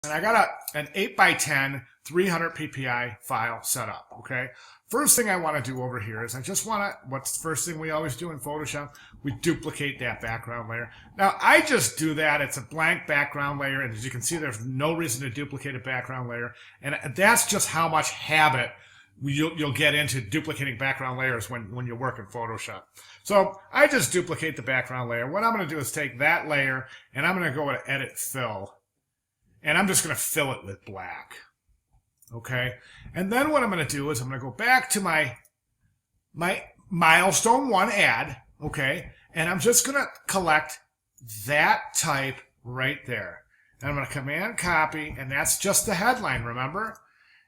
And I got an 8x10 300 ppi file set up, okay? First thing I want to do over here is I just want to, what's the first thing we always do in Photoshop? We duplicate that background layer. Now, I just do that. It's a blank background layer, and as you can see, there's no reason to duplicate a background layer. And that's just how much habit you'll get into duplicating background layers when you work in Photoshop. So I just duplicate the background layer. What I'm going to do is take that layer, and I'm going to go to Edit Fill. And I'm just going to fill it with black. Okay? And then what I'm going to do is I'm going to go back to my milestone 1 add. Okay? And I'm just going to collect that type right there. And I'm going to Command copy, and that's just the headline, remember?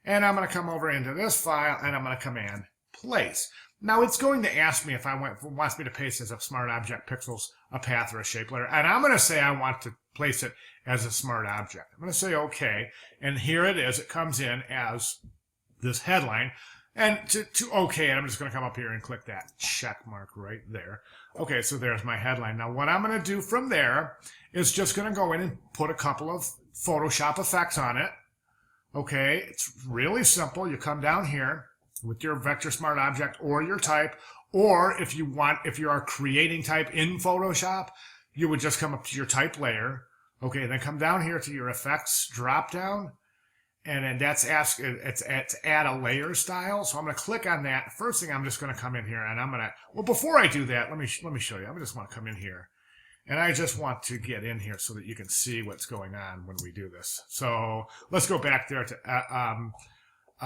And I'm going to come over into this file, and I'm going to Command place. Now it's going to ask me if it wants me to paste as a Smart Object Pixels, a path, or a shape layer. And I'm going to say I want to place it as a Smart Object. I'm going to say OK. And here it is. It comes in as this headline. And to OK it, I'm just going to come up here and click that check mark right there. Okay, so there's my headline. Now what I'm going to do from there is just going to go in and put a couple of Photoshop effects on it. Okay, it's really simple. You come down here with your vector smart object or your type, or if you are creating type in Photoshop, you would just come up to your type layer. Okay, then come down here to your effects drop down, and then it's add a layer style. So I'm going to click on that. First thing, I'm just going to come in here, and I'm going to, well, before I do that, let me show you. I just want to come in here, and I just want to get in here so that you can see what's going on when we do this. So let's go back there to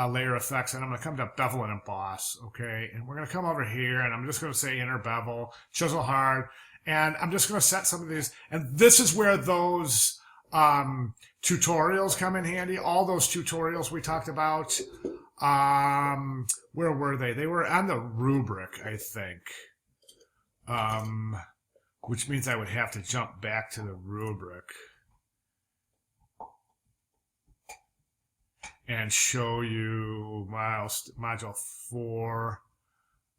layer effects, and I'm going to come to bevel and emboss. Okay, and we're going to come over here, and I'm just going to say inner bevel, chisel hard, and I'm just going to set some of these. And this is where those tutorials come in handy. All those tutorials we talked about. Where were they? They were on the rubric, I think. Which means I would have to jump back to the rubric and show you module 4.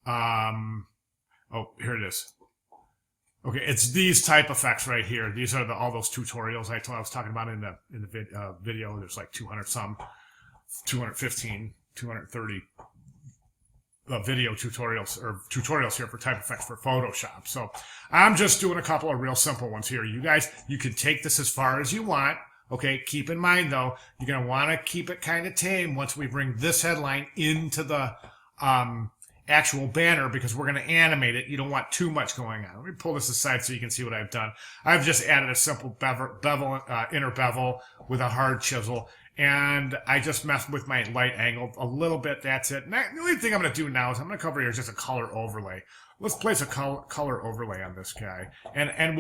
Oh, here it is. Okay, it's these type effects right here. These are all those tutorials I was talking about in the video. There's like 215, 230 video tutorials here for type effects for Photoshop. So I'm just doing a couple of real simple ones here. You guys, you can take this as far as you want. Okay, keep in mind though, you're going to want to keep it kind of tame once we bring this headline into the actual banner, because we're going to animate it. You don't want too much going on. Let me pull this aside so you can see what I've done. I've just added a simple inner bevel with a hard chisel, and I just messed with my light angle a little bit. That's it. Now, the only thing I'm going to do now is I'm going to cover here just a color overlay. Let's place a color overlay on this guy, and I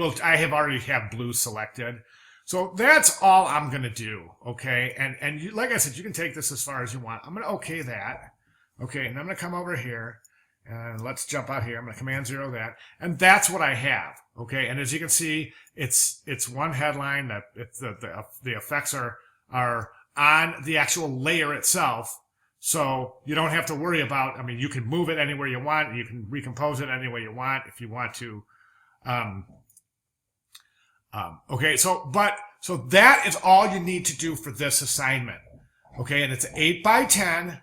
already have blue selected. So that's all I'm going to do, okay? And you, like I said, you can take this as far as you want. I'm going to OK that. Okay, and I'm going to come over here, and let's jump out here. I'm going to Command 0 that, and that's what I have, okay? And as you can see, it's one headline. That the effects are on the actual layer itself, so you don't have to worry about, I mean, you can move it anywhere you want. You can recompose it any way you want if you want to. Okay, so that is all you need to do for this assignment. Okay, and it's 8x10,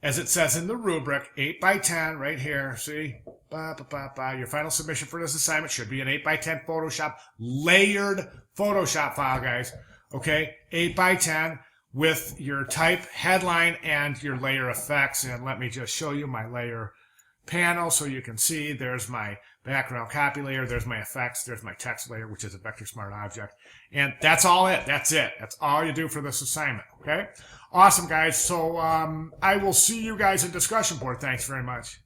as it says in the rubric, 8x10 right here. See, your final submission for this assignment should be an 8x10 Photoshop layered Photoshop file, guys. Okay, 8x10 with your type headline and your layer effects. And let me just show you my layer panel so you can see there's my background copy layer, there's my effects, there's my text layer, which is a vector smart object, and that's all it. That's all you do for this assignment. Okay, awesome, guys. So I will see you guys in discussion board. Thanks very much.